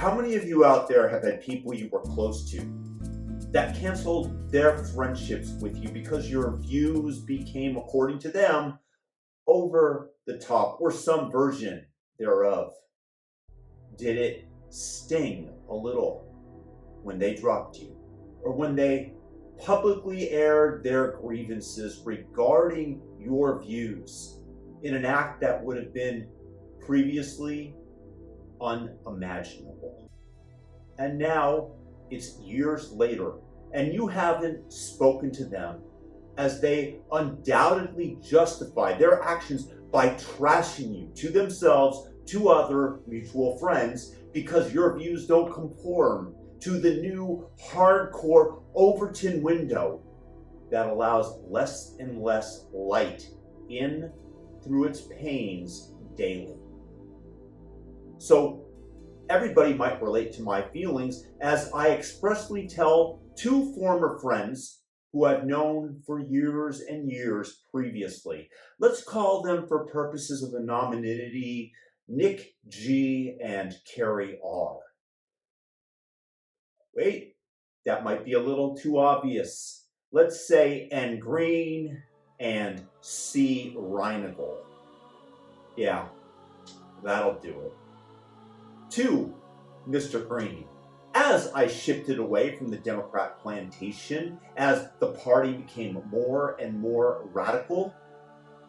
How many of you out there have had people you were close to that canceled their friendships with you because your views became, according to them, over the top or some version thereof? Did it sting a little when they dropped you, or when they publicly aired their grievances regarding your views in an act that would have been previously unimaginable? And now it's years later, and you haven't spoken to them, as they undoubtedly justify their actions by trashing you to themselves, to other mutual friends, because your views don't conform to the new hardcore Overton window that allows less and less light in through its panes daily. So everybody might relate to my feelings as I expressly tell two former friends who I've known for years and years previously. Let's call them, for purposes of anonymity, Nick G and Carrie R. Wait, that might be a little too obvious. Let's say N Green and C Reinagle. Yeah, that'll do it. To Mr. Green, as I shifted away from the Democrat plantation, as the party became more and more radical,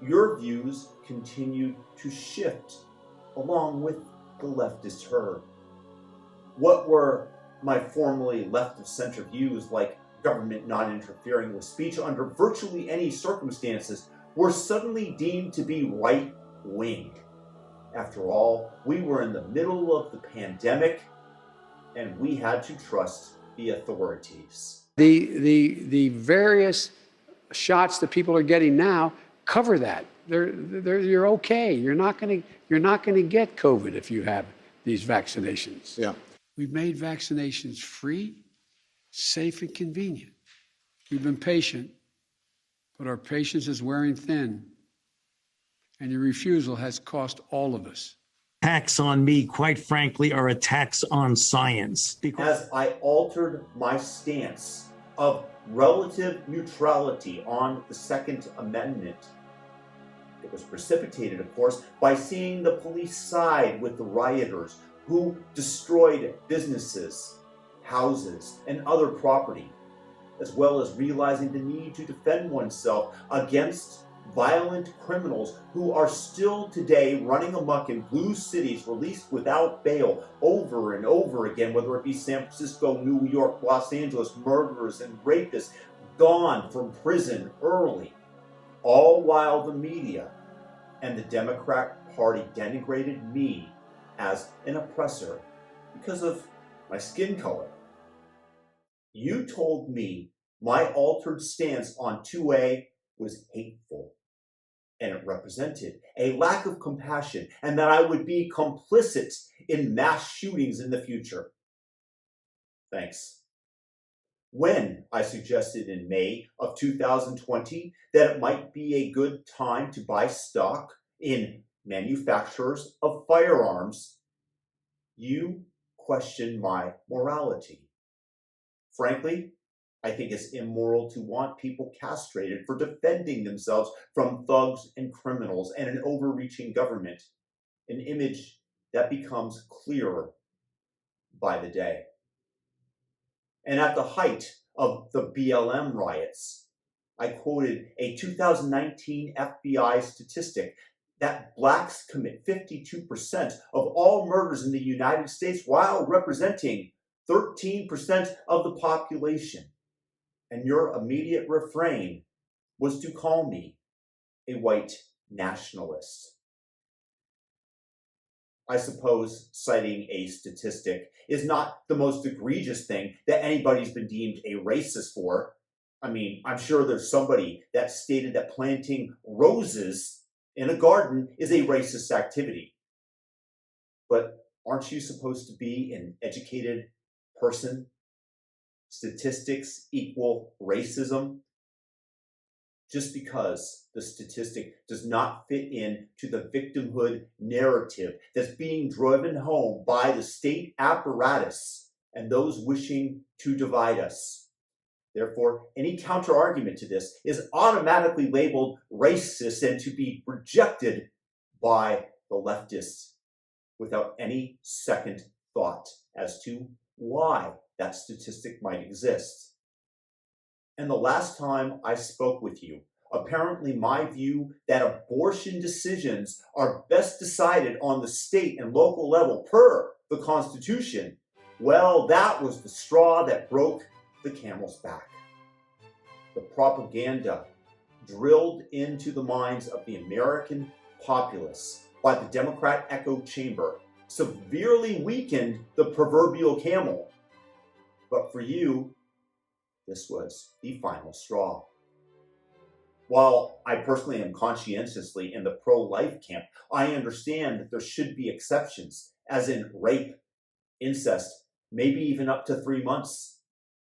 your views continued to shift along with the leftist herd. What were my formerly left of center views, like government not interfering with speech under virtually any circumstances, were suddenly deemed to be right-wing. After all, we were in the middle of the pandemic, and we had to trust the authorities. The various shots that people are getting now cover that. You're okay. You're not going to get COVID if you have these vaccinations. Yeah. We've made vaccinations free, safe, and convenient. We've been patient, but our patience is wearing thin, and your refusal has cost all of us. Attacks on me, quite frankly, are attacks on science. As I altered my stance of relative neutrality on the Second Amendment, it was precipitated, of course, by seeing the police side with the rioters who destroyed businesses, houses, and other property, as well as realizing the need to defend oneself against violent criminals who are still today running amok in blue cities, released without bail over and over again, whether it be San Francisco, New York, Los Angeles, murderers and rapists gone from prison early, all while the media and the Democrat Party denigrated me as an oppressor because of my skin color. You told me my altered stance on 2A was hateful, and it represented a lack of compassion, and that I would be complicit in mass shootings in the future. Thanks. When I suggested in May of 2020 that it might be a good time to buy stock in manufacturers of firearms, you questioned my morality. Frankly, I think it's immoral to want people castrated for defending themselves from thugs and criminals and an overreaching government, an image that becomes clearer by the day. And at the height of the BLM riots, I quoted a 2019 FBI statistic that blacks commit 52% of all murders in the United States while representing 13% of the population. And your immediate refrain was to call me a white nationalist. I suppose citing a statistic is not the most egregious thing that anybody's been deemed a racist for. I mean, I'm sure there's somebody that stated that planting roses in a garden is a racist activity. But aren't you supposed to be an educated person? Statistics equal racism. just because the statistic does not fit in to the victimhood narrative that's being driven home by the state apparatus and those wishing to divide us. Therefore, any counter-argument to this is automatically labeled racist and to be rejected by the leftists without any second thought as to why that statistic might exist. And the last time I spoke with you, apparently my view that abortion decisions are best decided on the state and local level per the Constitution, well, that was the straw that broke the camel's back. The propaganda drilled into the minds of the American populace by the Democrat echo chamber severely weakened the proverbial camel. But for you, this was the final straw. While I personally am conscientiously in the pro-life camp, I understand that there should be exceptions, as in rape, incest, maybe even up to 3 months.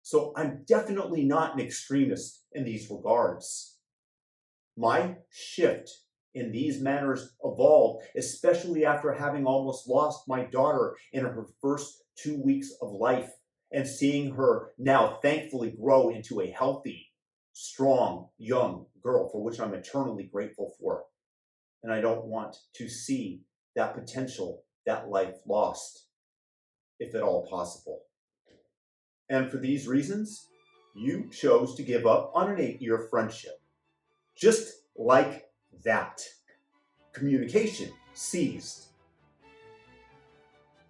So I'm definitely not an extremist in these regards. My shift in these matters evolved, especially after having almost lost my daughter in her first 2 weeks of life and seeing her now thankfully grow into a healthy, strong, young girl for which I'm eternally grateful for. And I don't want to see that potential, that life lost, if at all possible. And for these reasons, you chose to give up on an 8-year friendship. Just like that. Communication ceased.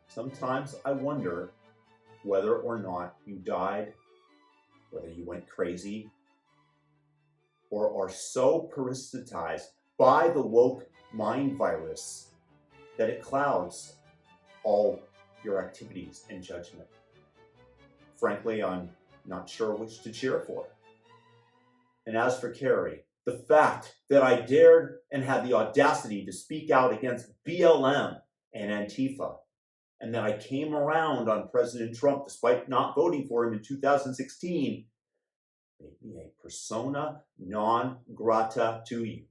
Sometimes I wonder whether or not you died, whether you went crazy, or are so parasitized by the woke mind virus that it clouds all your activities and judgment. Frankly, I'm not sure which to cheer for. And as for Carrie, the fact that I dared and had the audacity to speak out against BLM and Antifa, and that I came around on President Trump despite not voting for him in 2016, made me a persona non grata to you.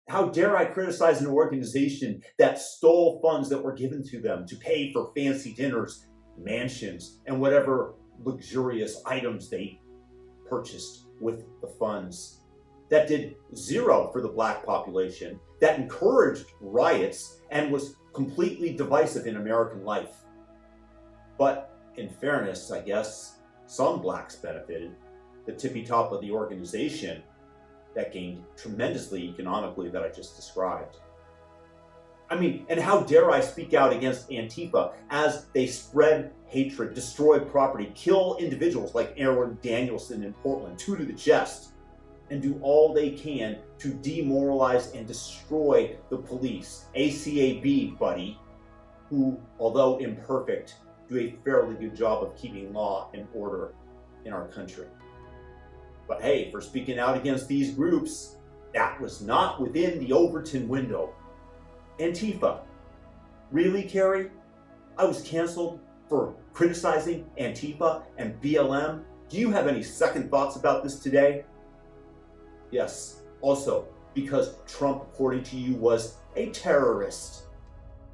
How dare I criticize an organization that stole funds that were given to them to pay for fancy dinners, mansions, and whatever luxurious items they purchased with the funds, that did zero for the black population, that encouraged riots and was completely divisive in American life. But in fairness, I guess, some blacks benefited. The tippy top of the organization that gained tremendously economically that I just described. I mean, and how dare I speak out against Antifa as they spread hatred, destroy property, kill individuals like Aaron Danielson in Portland, two to the chest, and do all they can to demoralize and destroy the police. ACAB, buddy, who, although imperfect, do a fairly good job of keeping law and order in our country. But hey, for speaking out against these groups, that was not within the Overton window. Antifa. Really, Carrie? I was canceled for criticizing Antifa and BLM? Do you have any second thoughts about this today? Yes, also because Trump, according to you, was a terrorist.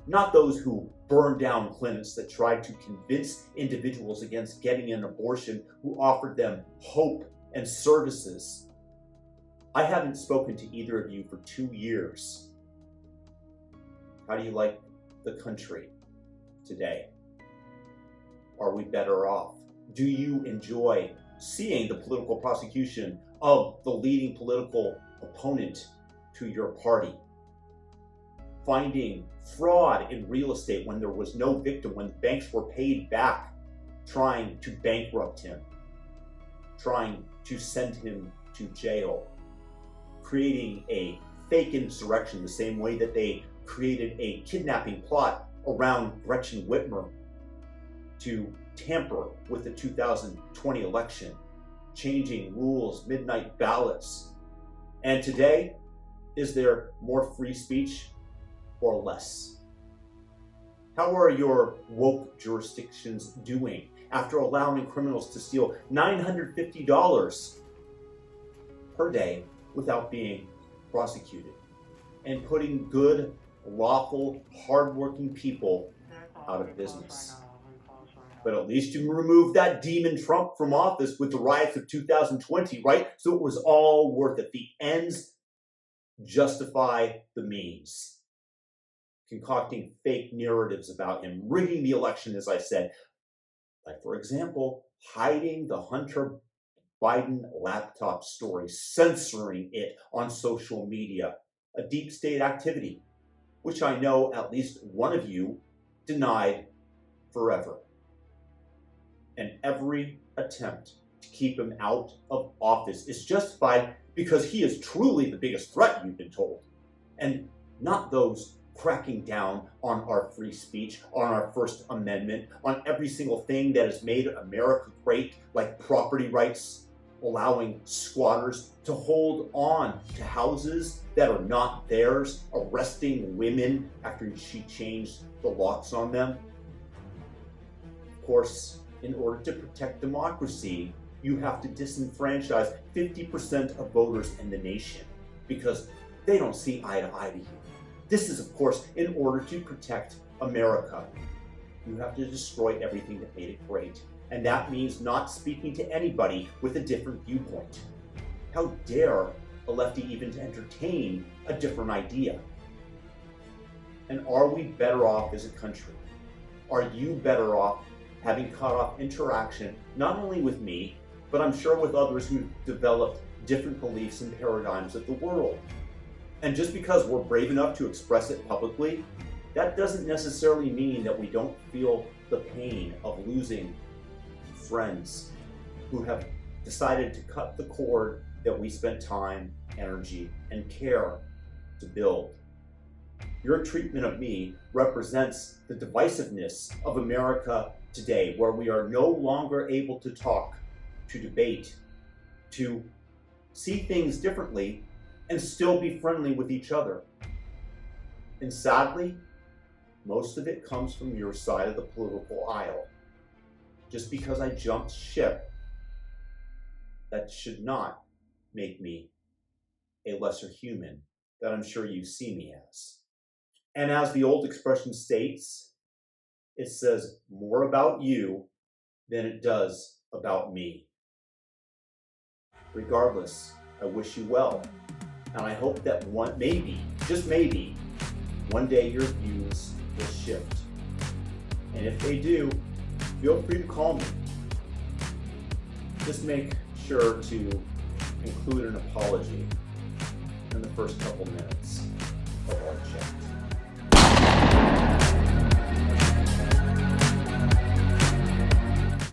Not those who burned down clinics that tried to convince individuals against getting an abortion, who offered them hope and services. I haven't spoken to either of you for 2 years. How do you like the country today? Are we better off? Do you enjoy seeing the political prosecution of the leading political opponent to your party? Finding fraud in real estate when there was no victim, when the banks were paid back, trying to bankrupt him, trying to send him to jail, creating a fake insurrection the same way that they created a kidnapping plot around Gretchen Whitmer to tamper with the 2020 election, changing rules, midnight ballots. And today, is there more free speech or less? How are your woke jurisdictions doing after allowing criminals to steal $950 per day without being prosecuted, and putting good, lawful, hardworking people out of business. But at least you removed that demon Trump from office with the riots of 2020, right? So it was all worth it. The ends justify the means. Concocting fake narratives about him, rigging the election, as I said. Like, for example, hiding the Hunter Biden laptop story, censoring it on social media, a deep state activity, which I know at least one of you denied forever. And every attempt to keep him out of office is justified because he is truly the biggest threat, you've been told, and not those cracking down on our free speech, on our First Amendment, on every single thing that has made America great, like property rights, allowing squatters to hold on to houses that are not theirs, arresting women after she changed the locks on them. Of course, in order to protect democracy, you have to disenfranchise 50% of voters in the nation because they don't see eye to eye to you. This is, of course, in order to protect America. You have to destroy everything that made it great. And that means not speaking to anybody with a different viewpoint. How dare a lefty even entertain a different idea? And are we better off as a country? Are you better off having cut off interaction, not only with me, but I'm sure with others who've developed different beliefs and paradigms of the world? And just because we're brave enough to express it publicly, that doesn't necessarily mean that we don't feel the pain of losing friends who have decided to cut the cord that we spent time, energy, and care to build. Your treatment of me represents the divisiveness of America today, where we are no longer able to talk, to debate, to see things differently, and still be friendly with each other. And sadly, most of it comes from your side of the political aisle. Just because I jumped ship, that should not make me a lesser human that I'm sure you see me as. And as the old expression states, it says more about you than it does about me. Regardless, I wish you well. And I hope that maybe, just maybe, one day your views will shift. And if they do, feel free to call me. Just make sure to include an apology in the first couple minutes of our chat.